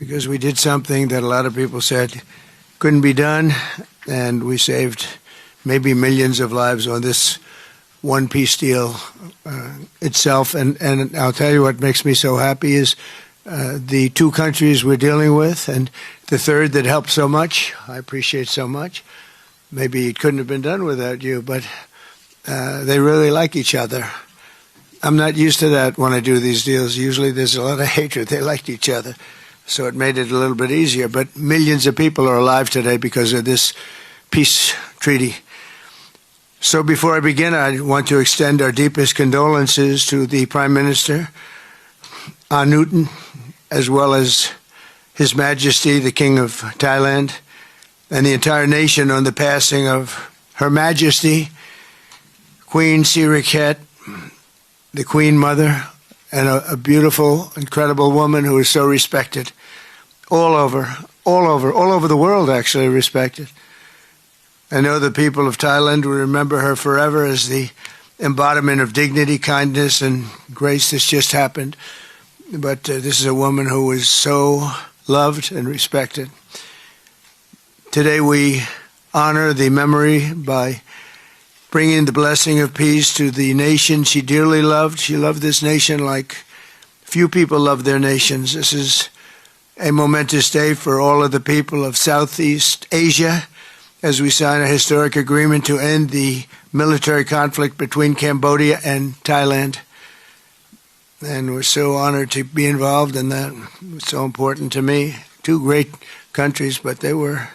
because we did something that a lot of people said couldn't be done, and we saved maybe millions of lives on this one peace deal itself. And I'll tell you what makes me so happy is the two countries we're dealing with, and the third that helped so much. I appreciate so much. Maybe it couldn't have been done without you, but they really like each other. I'm not used to that when I do these deals. Usually there's a lot of hatred. They liked each other, so it made it a little bit easier. But millions of people are alive today because of this peace treaty. So before I begin, I want to extend our deepest condolences to the Prime Minister, Newton, as well as His Majesty, the King of Thailand, and the entire nation on the passing of Her Majesty, Queen Sirikhet, the Queen Mother, and a beautiful, incredible woman who is so respected all over the world, actually respected. I know the people of Thailand will remember her forever as the embodiment of dignity, kindness, and grace. This just happened. But this is a woman who was so loved and respected. Today we honor the memory by bringing the blessing of peace to the nation she dearly loved. She loved this nation like few people love their nations. This is a momentous day for all of the people of Southeast Asia as we sign a historic agreement to end the military conflict between Cambodia and Thailand. And we're so honored to be involved in that. It's so important to me. Two great countries, but they were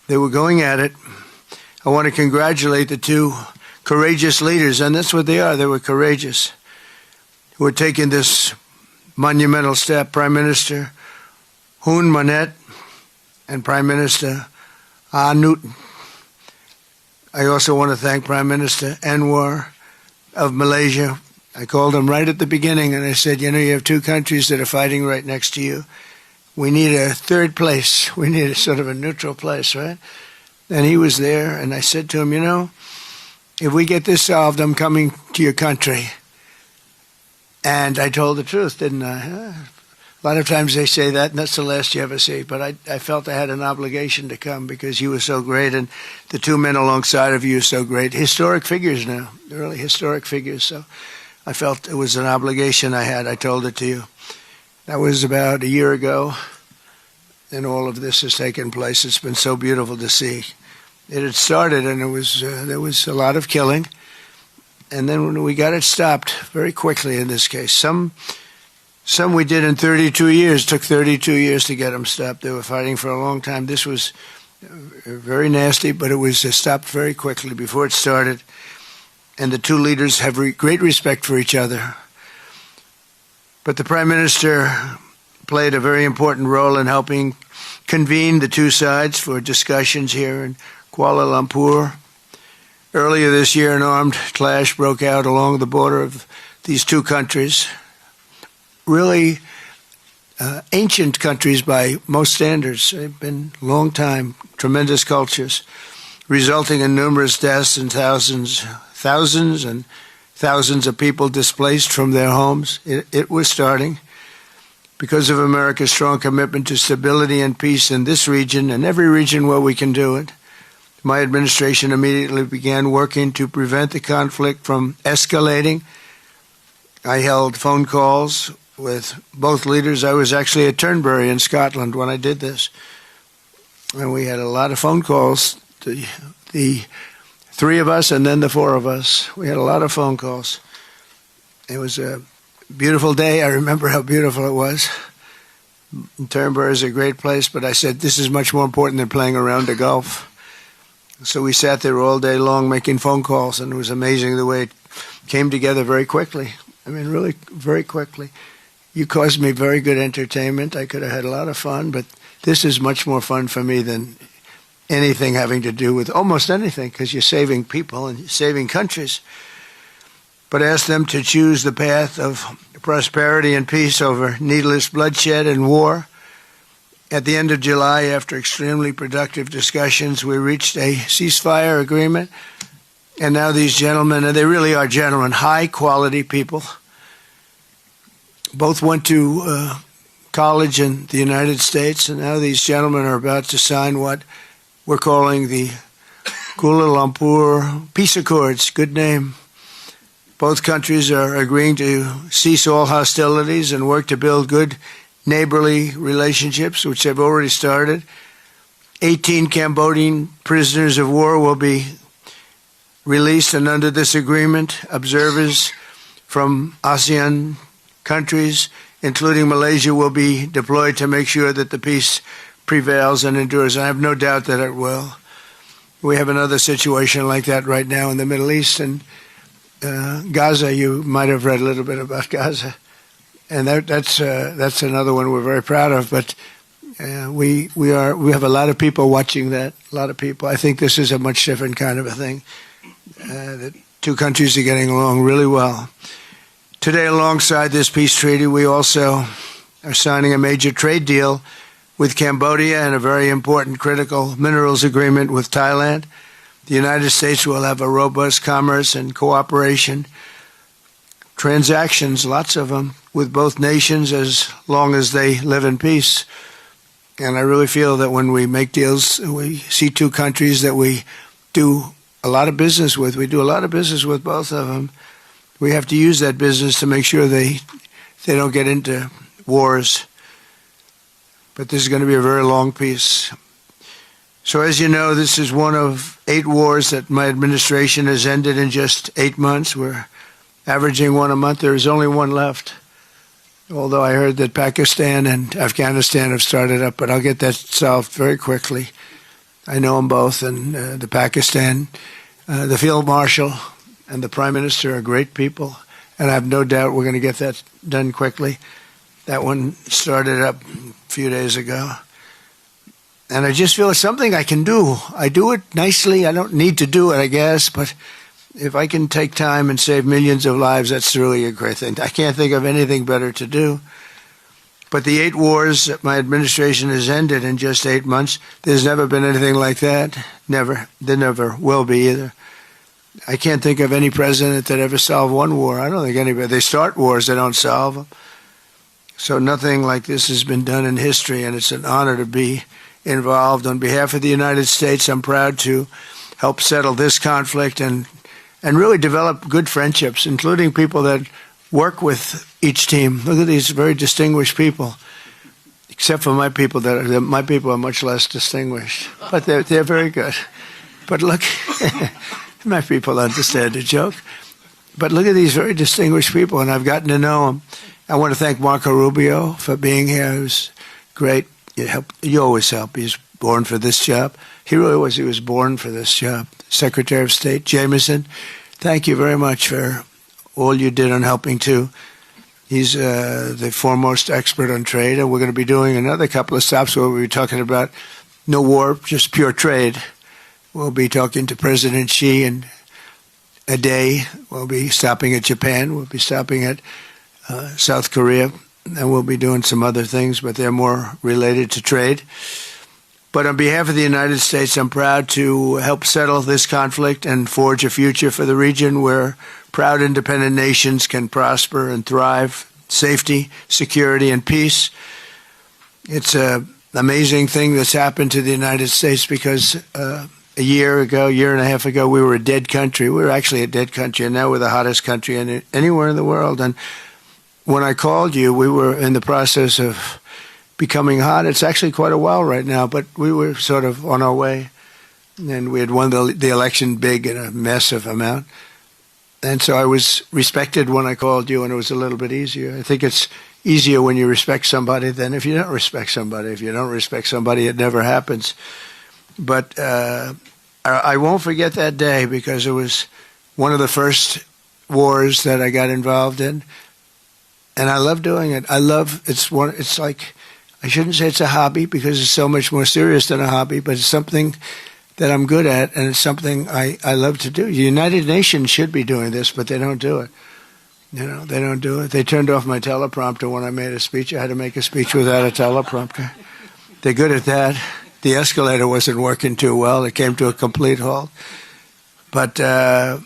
going at it. I want to congratulate the two courageous leaders, and that's what they are. They were courageous, who are taking this monumental step. Prime Minister Hun Manet and Prime Minister Newton. I also want to thank Prime Minister Anwar of Malaysia. I called him right at the beginning, and I said, you have two countries that are fighting right next to you. We need a third place. We need a sort of a neutral place, right? And he was there, and I said to him, if we get this solved, I'm coming to your country. And I told the truth, didn't I? A lot of times they say that, and that's the last you ever see. But I felt I had an obligation to come because you were so great, and the two men alongside of you are so great. Historic figures now, really historic figures. So I felt it was an obligation I had. I told it to you. That was about a year ago, and all of this has taken place. It's been so beautiful to see. It had started, and there was a lot of killing, and then when we got it stopped very quickly in this case. Some we did in 32 years. It took 32 years to get them stopped. They were fighting for a long time. This was very nasty, but it was stopped very quickly before it started. And the two leaders have great respect for each other. But the Prime Minister played a very important role in helping convene the two sides for discussions here in Kuala Lumpur. Earlier this year, an armed clash broke out along the border of these two countries. Really ancient countries by most standards. They've been long time, tremendous cultures, resulting in numerous deaths and thousands and thousands of people displaced from their homes. It was starting because of America's strong commitment to stability and peace in this region and every region where we can do it. My administration immediately began working to prevent the conflict from escalating. I held phone calls with both leaders. I was actually at Turnberry in Scotland when I did this. And we had a lot of phone calls, the three of us and then the four of us. We had a lot of phone calls. It was a beautiful day. I remember how beautiful it was. Turnberry is a great place, but I said, this is much more important than playing around the golf. So we sat there all day long making phone calls, and it was amazing the way it came together very quickly. I mean, really very quickly. You caused me very good entertainment. I could have had a lot of fun, but this is much more fun for me than anything having to do with almost anything, because you're saving people and saving countries. But ask them to choose the path of prosperity and peace over needless bloodshed and war. At the end of July, after extremely productive discussions, we reached a ceasefire agreement. And now these gentlemen, and they really are gentlemen, high-quality people, both went to college in the United States, and now these gentlemen are about to sign what we're calling the Kuala Lumpur Peace Accords. Good name. Both countries are agreeing to cease all hostilities and work to build good neighborly relationships, which have already started. 18 Cambodian prisoners of war will be released, and under this agreement, observers from ASEAN countries, including Malaysia, will be deployed to make sure that the peace prevails and endures. I have no doubt that it will. We have another situation like that right now in the Middle East, and Gaza. You might have read a little bit about Gaza, and that's another one we're very proud of. But we have a lot of people watching that. A lot of people. I think this is a much different kind of a thing. The two countries are getting along really well. Today, alongside this peace treaty, we also are signing a major trade deal with Cambodia and a very important critical minerals agreement with Thailand. The United States will have a robust commerce and cooperation transactions, lots of them, with both nations as long as they live in peace. And I really feel that when we make deals, we see two countries that we do a lot of business with. We do a lot of business with both of them. We have to use that business to make sure they don't get into wars. But this is going to be a very long peace. So as you know, this is one of 8 wars that my administration has ended in just 8 months. We're averaging one a month. There is only one left, although I heard that Pakistan and Afghanistan have started up, but I'll get that solved very quickly. I know them both, and the Pakistan, the Field Marshal and the Prime Minister are great people, and I have no doubt we're going to get that done quickly. That one started up a few days ago. And I just feel it's something I can do. I do it nicely. I don't need to do it, I guess, but if I can take time and save millions of lives, that's really a great thing. I can't think of anything better to do. But the 8 wars that my administration has ended in just 8 months, there's never been anything like that. Never. There never will be either. I can't think of any president that ever solved one war. I don't think anybody. They start wars, they don't solve them. So nothing like this has been done in history, and it's an honor to be involved. On behalf of the United States, I'm proud to help settle this conflict and really develop good friendships, including people that work with each team. Look at these very distinguished people, except for my people. My people are much less distinguished, but they're very good. But look, my people understand the joke. But look at these very distinguished people, and I've gotten to know them. I want to thank Marco Rubio for being here. He was great. You always help. He's born for this job. He really was. He was born for this job. Secretary of State Jameson, thank you very much for all you did on helping too. He's the foremost expert on trade, and we're going to be doing another couple of stops where we'll be talking about no war, just pure trade. We'll be talking to President Xi in a day. We'll be stopping at Japan. We'll be stopping at South Korea, and we'll be doing some other things, but they're more related to trade. But on behalf of the United States, I'm proud to help settle this conflict and forge a future for the region where proud independent nations can prosper and thrive, safety, security, and peace. It's an amazing thing that's happened to the United States because a year and a half ago, we were a dead country. We were actually a dead country, and now we're the hottest country anywhere in the world. And when I called you, we were in the process of becoming hot. It's actually quite a while right now, but we were sort of on our way. And we had won the election big in a massive amount. And so I was respected when I called you, and it was a little bit easier. I think it's easier when you respect somebody than if you don't respect somebody. If you don't respect somebody, it never happens. But I won't forget that day because it was one of the first wars that I got involved in. And I love doing it. It's like, I shouldn't say it's a hobby because it's so much more serious than a hobby, but it's something that I'm good at, and it's something I love to do. The United Nations should be doing this, but they don't do it. They don't do it. They turned off my teleprompter when I made a speech. I had to make a speech without a teleprompter. They're good at that. The escalator wasn't working too well. It came to a complete halt. But, the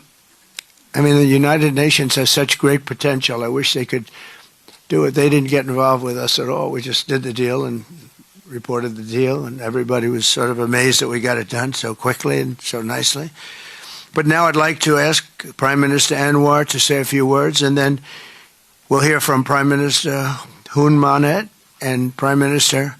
United Nations has such great potential. I wish they could do it. They didn't get involved with us at all. We just did the deal and reported the deal, and everybody was sort of amazed that we got it done so quickly and so nicely. But now I'd like to ask Prime Minister Anwar to say a few words, and then we'll hear from Prime Minister Hun Manet and Prime Minister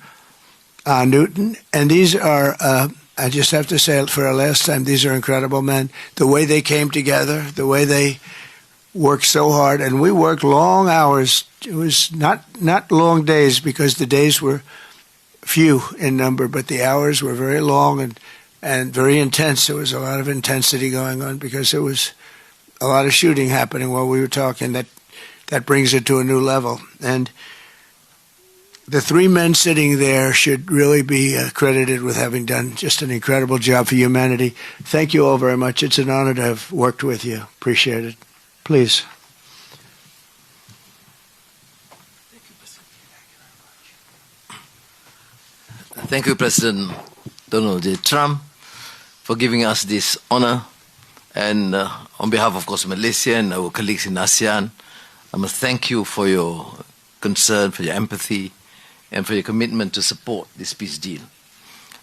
Newton. And these are, I just have to say it for a last time, these are incredible men. The way they came together, the way they worked so hard, and we worked long hours. It was not long days because the days were few in number, but the hours were very long and very intense. There was a lot of intensity going on because there was a lot of shooting happening while we were talking. That brings it to a new level. And the three men sitting there should really be credited with having done just an incredible job for humanity. Thank you all very much. It's an honor to have worked with you. Appreciate it. Please. Thank you, President Donald J. Trump, for giving us this honor. And on behalf, of course, of Malaysia and our colleagues in ASEAN, I must thank you for your concern, for your empathy, and for your commitment to support this peace deal.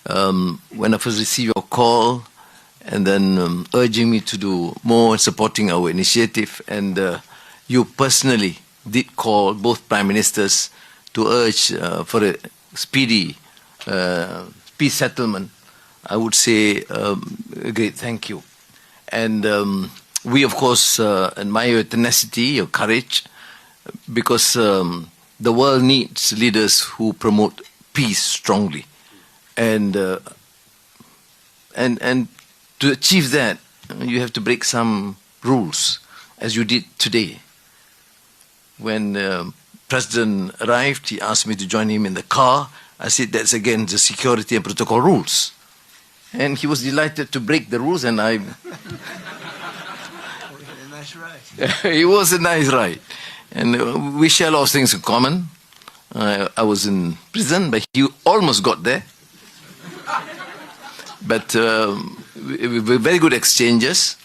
When I first received your call and then urging me to do more, supporting our initiative, and you personally did call both prime ministers to urge for a speedy peace settlement, I would say a great thank you. And we, of course, admire your tenacity, your courage, because the world needs leaders who promote peace strongly. And to achieve that, you have to break some rules, as you did today. When President arrived, he asked me to join him in the car. I said that's against the security and protocol rules. And he was delighted to break the rules, and I... It was a nice ride. And we share a lot of things in common. I was in prison, but he almost got there. But very good exchanges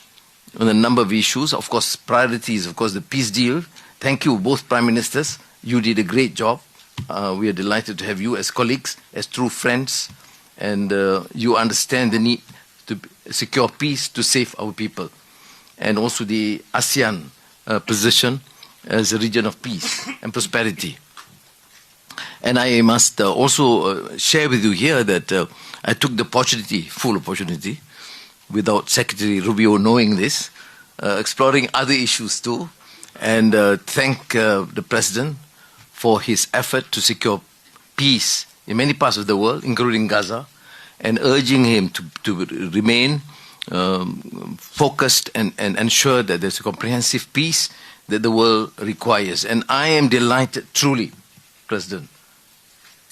on a number of issues. Of course, priorities, of course, the peace deal. Thank you, both prime ministers. You did a great job. We are delighted to have you as colleagues, as true friends, and you understand the need to secure peace to save our people, and also the ASEAN position as a region of peace and prosperity. And I must also share with you here that I took the opportunity, full opportunity, without Secretary Rubio knowing this, exploring other issues too, and thank the President for his effort to secure peace in many parts of the world, including Gaza, and urging him to remain focused and ensure that there's a comprehensive peace that the world requires. And I am delighted, truly, President,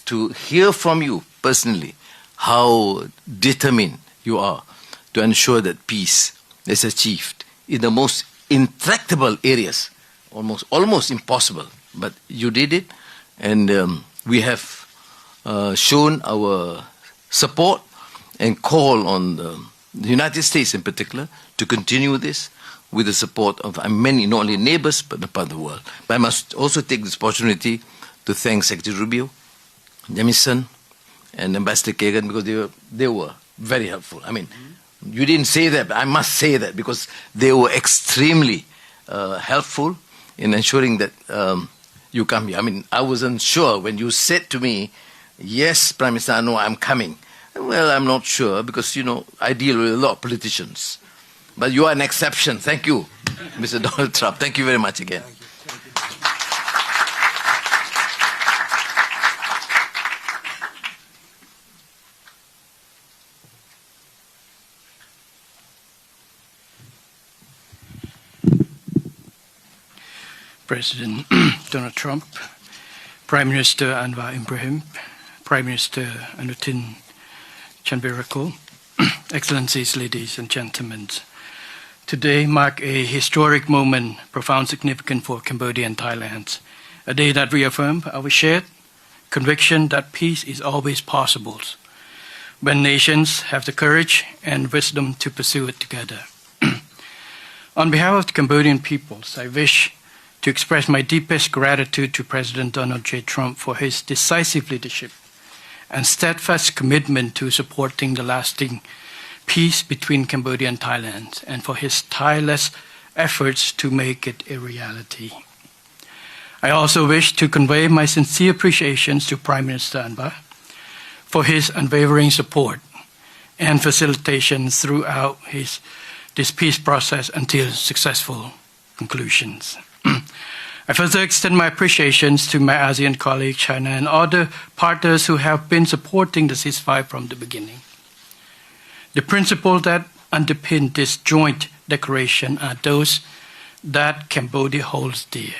to hear from you personally how determined you are to ensure that peace is achieved in the most intractable areas, almost impossible. But you did it, and we have shown our support and call on the United States in particular to continue this with the support of many, not only neighbors, but the part of the world. But I must also take this opportunity to thank Secretary Rubio, Jamison, and Ambassador Kagan, because they were very helpful. I mean, you didn't say that, but I must say that, because they were extremely helpful in ensuring that you come here. I mean, I wasn't sure when you said to me, yes, Prime Minister Anwar, I'm coming. Well, I'm not sure, because, you know, I deal with a lot of politicians. But you are an exception. Thank you, Mr. Donald Trump. Thank you very much again. President Donald Trump, Prime Minister Anwar Ibrahim, Prime Minister Anutin Chanvirakul, Excellencies, ladies and gentlemen. Today marks a historic moment, profound significance for Cambodia and Thailand, a day that reaffirms our shared conviction that peace is always possible when nations have the courage and wisdom to pursue it together. On behalf of the Cambodian peoples, I wish to express my deepest gratitude to President Donald J. Trump for his decisive leadership and steadfast commitment to supporting the lasting peace between Cambodia and Thailand, and for his tireless efforts to make it a reality. I also wish to convey my sincere appreciations to Prime Minister Anwar for his unwavering support and facilitation throughout this peace process until successful conclusions. I further extend my appreciations to my ASEAN colleague China and other partners who have been supporting the ceasefire from the beginning. The principles that underpin this joint declaration are those that Cambodia holds dear.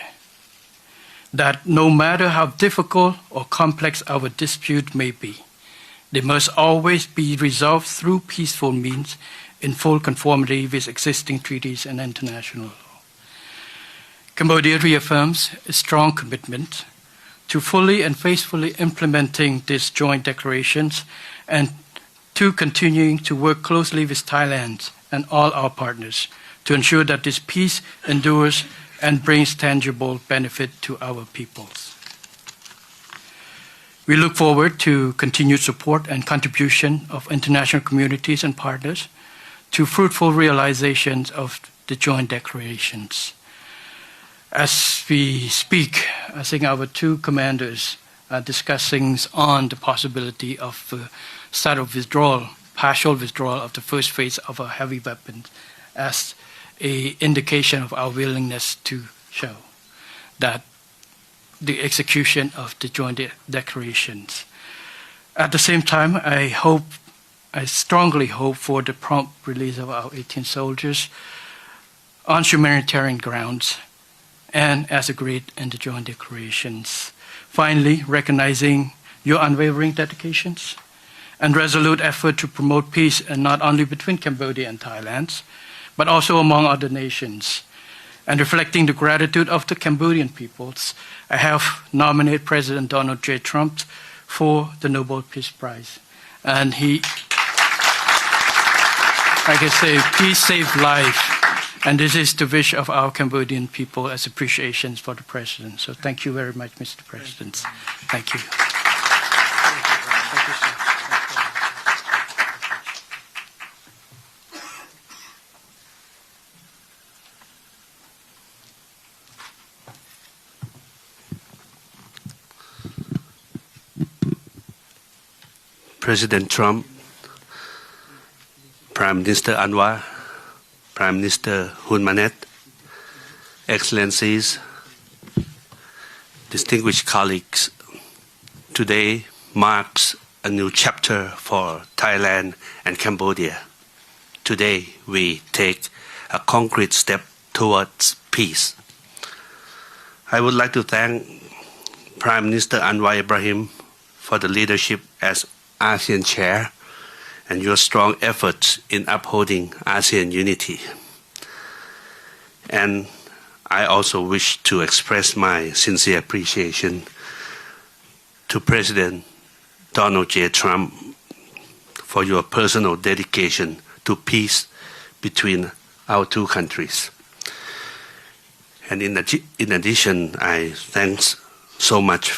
That no matter how difficult or complex our dispute may be, they must always be resolved through peaceful means in full conformity with existing treaties and international law. Cambodia reaffirms a strong commitment to fully and faithfully implementing these joint declarations and to continuing to work closely with Thailand and all our partners to ensure that this peace endures and brings tangible benefit to our peoples. We look forward to continued support and contribution of international communities and partners to fruitful realizations of the joint declarations. As we speak, I think our two commanders are discussing on the possibility of start of withdrawal, partial withdrawal of the first phase of our heavy weapons as an indication of our willingness to show that the execution of the joint declarations. At the same time, I strongly hope for the prompt release of our 18 soldiers on humanitarian grounds and as agreed in the joint declarations. Finally, recognizing your unwavering dedications and resolute effort to promote peace, and not only between Cambodia and Thailand, but also among other nations, and reflecting the gratitude of the Cambodian peoples, I have nominated President Donald J. Trump for the Nobel Peace Prize. And he, like I say, peace saved life. And this is the wish of our Cambodian people as appreciations for the President. So thank you very much, Mr. President. Thank you. President Trump, Prime Minister Anwar, Prime Minister Hun Manet, Excellencies, distinguished colleagues, today marks a new chapter for Thailand and Cambodia. Today we take a concrete step towards peace. I would like to thank Prime Minister Anwar Ibrahim for the leadership as ASEAN Chair and your strong efforts in upholding ASEAN unity. And I also wish to express my sincere appreciation to President Donald J. Trump for your personal dedication to peace between our two countries. And in addition, I thanks so much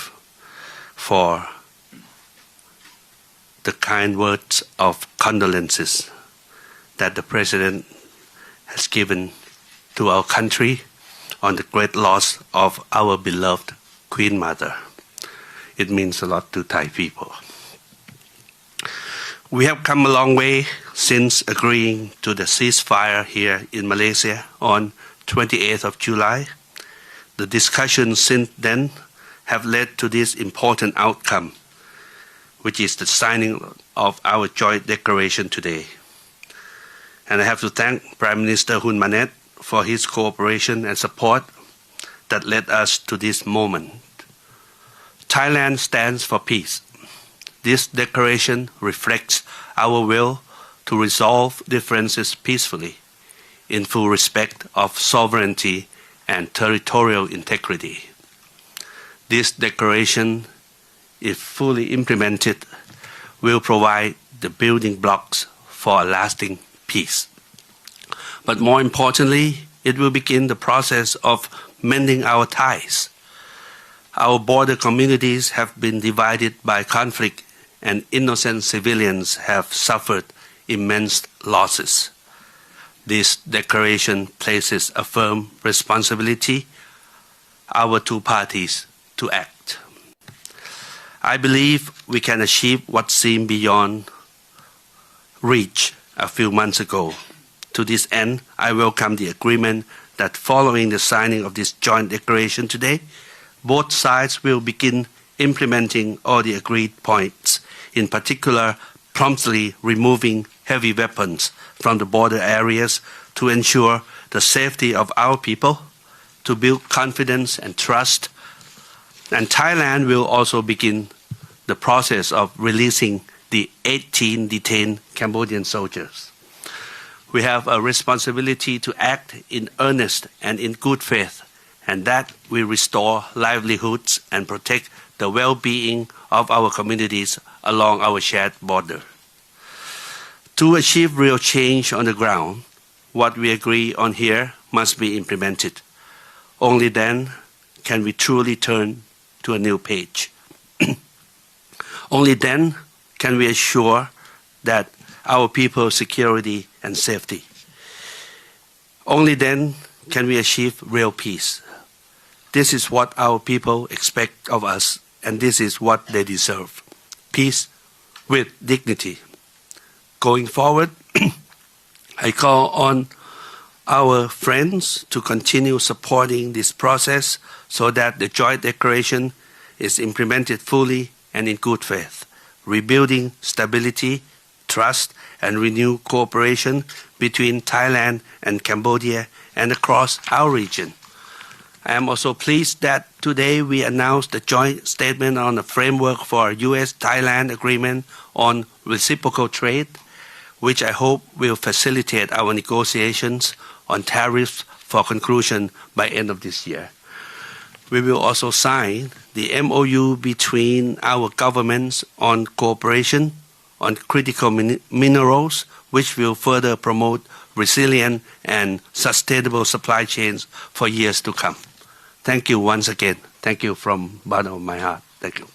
for the kind words of condolences that the President has given to our country on the great loss of our beloved Queen Mother. It means a lot to Thai people. We have come a long way since agreeing to the ceasefire here in Malaysia on 28th of July. The discussions since then have led to this important outcome, which is the signing of our joint declaration today. And I have to thank Prime Minister Hun Manet for his cooperation and support that led us to this moment. Thailand stands for peace. This declaration reflects our will to resolve differences peacefully, in full respect of sovereignty and territorial integrity. This declaration, if fully implemented, will provide the building blocks for a lasting peace. But more importantly, it will begin the process of mending our ties. Our border communities have been divided by conflict, and innocent civilians have suffered immense losses. This declaration places a firm responsibility on our two parties to act. I believe we can achieve what seemed beyond reach a few months ago. To this end, I welcome the agreement that following the signing of this joint declaration today, both sides will begin implementing all the agreed points, in particular promptly removing heavy weapons from the border areas to ensure the safety of our people, to build confidence and trust. And Thailand will also begin the process of releasing the 18 detained Cambodian soldiers. We have a responsibility to act in earnest and in good faith, and that will restore livelihoods and protect the well-being of our communities along our shared border. To achieve real change on the ground, what we agree on here must be implemented. Only then can we truly turn to a new page. Only then can we assure that our people's security and safety. Only then can we achieve real peace. This is what our people expect of us, and this is what they deserve. Peace with dignity. Going forward, I call on our friends to continue supporting this process so that the joint declaration is implemented fully and in good faith, rebuilding stability, trust, and renewed cooperation between Thailand and Cambodia and across our region. I am also pleased that today we announced the joint statement on the framework for a U.S.-Thailand agreement on reciprocal trade, which I hope will facilitate our negotiations on tariffs for conclusion by end of this year. We will also sign the MOU between our governments on cooperation on critical minerals, which will further promote resilient and sustainable supply chains for years to come. Thank you once again. Thank you from the bottom of my heart. Thank you.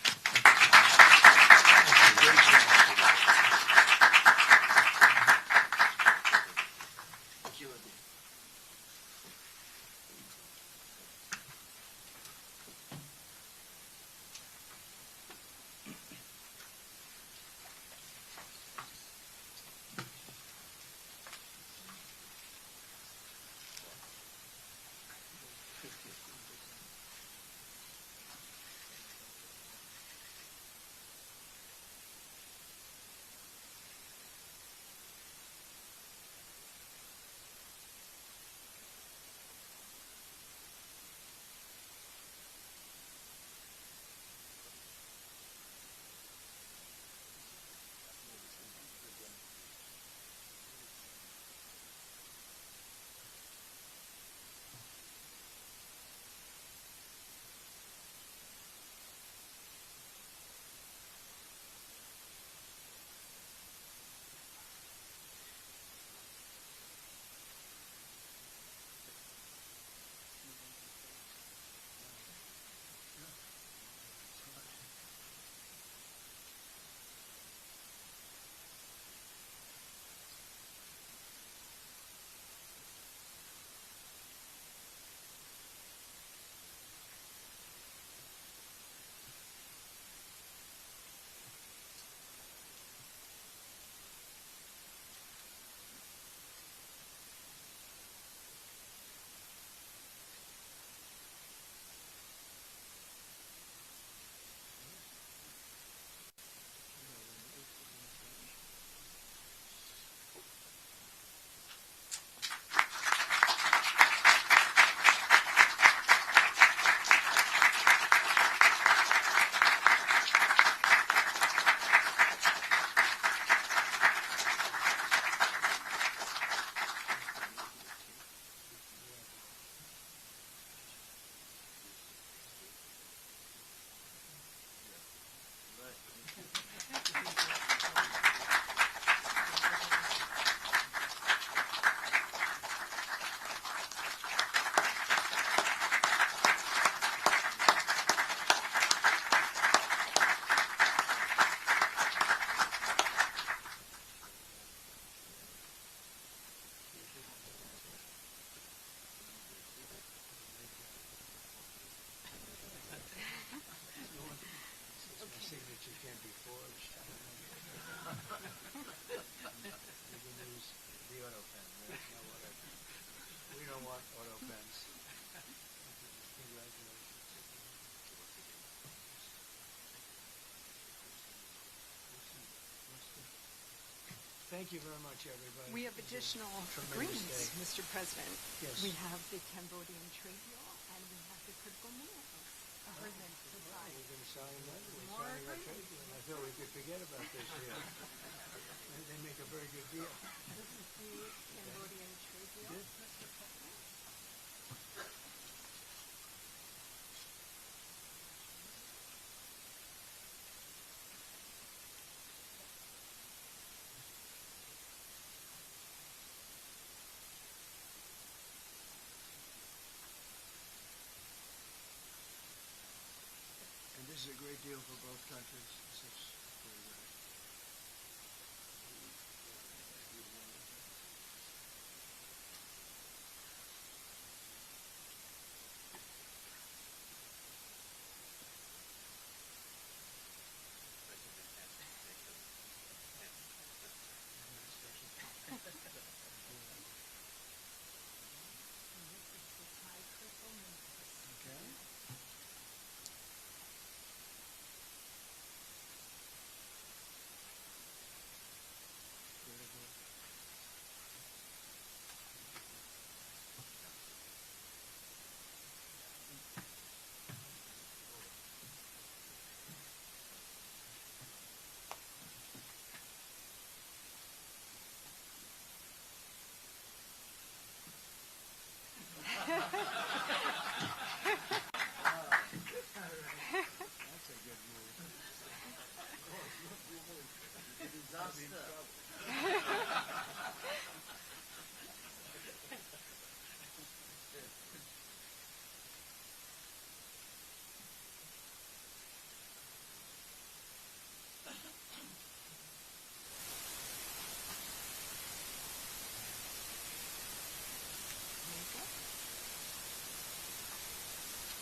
Thank you very much, everybody. We have additional Tremendous agreements, day. Mr. President. Yes. We have the Cambodian trade deal, and we have the critical minerals agreement to sign. We're going to sign that. We're More signing our trade agreements. deal. I thought we could forget about this here. They make a very good deal. This is the Cambodian trade deal, Mr. President. And this is a great deal for both countries. This is very good. Okay. Very good. That's a good move.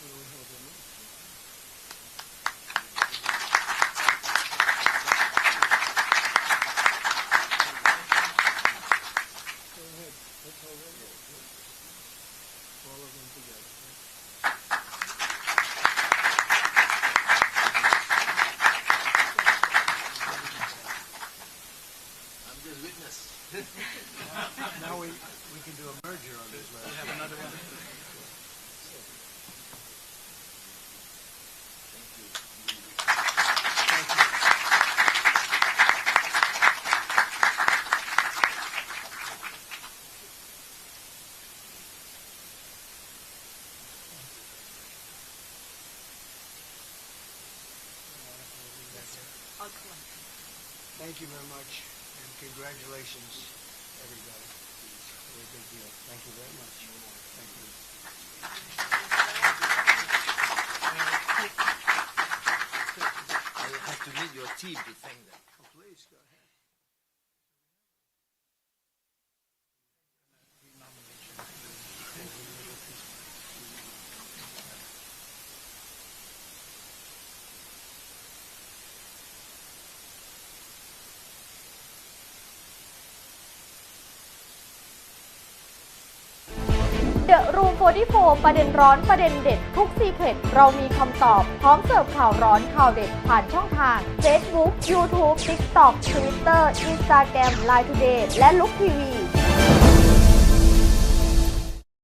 What do we hold them up? Go ahead. Let's hold it up. All of them together. I'm just witness. Now we can do a merger on this last. Have another one. I'll collect. Thank you very much, and congratulations, everybody. Very big deal. Thank you very much. Thank you. I have to meet your team to thank them. Oh, please, go ahead. The Room 44 ประเด็นร้อนประเด็นเด็ดทุกซีเคร็ตเรามีคำตอบพร้อมเสิร์ฟข่าวร้อนข่าวเด็ดผ่านช่องทาง Facebook YouTube TikTok Twitter Instagram Line Today และลุกทีวี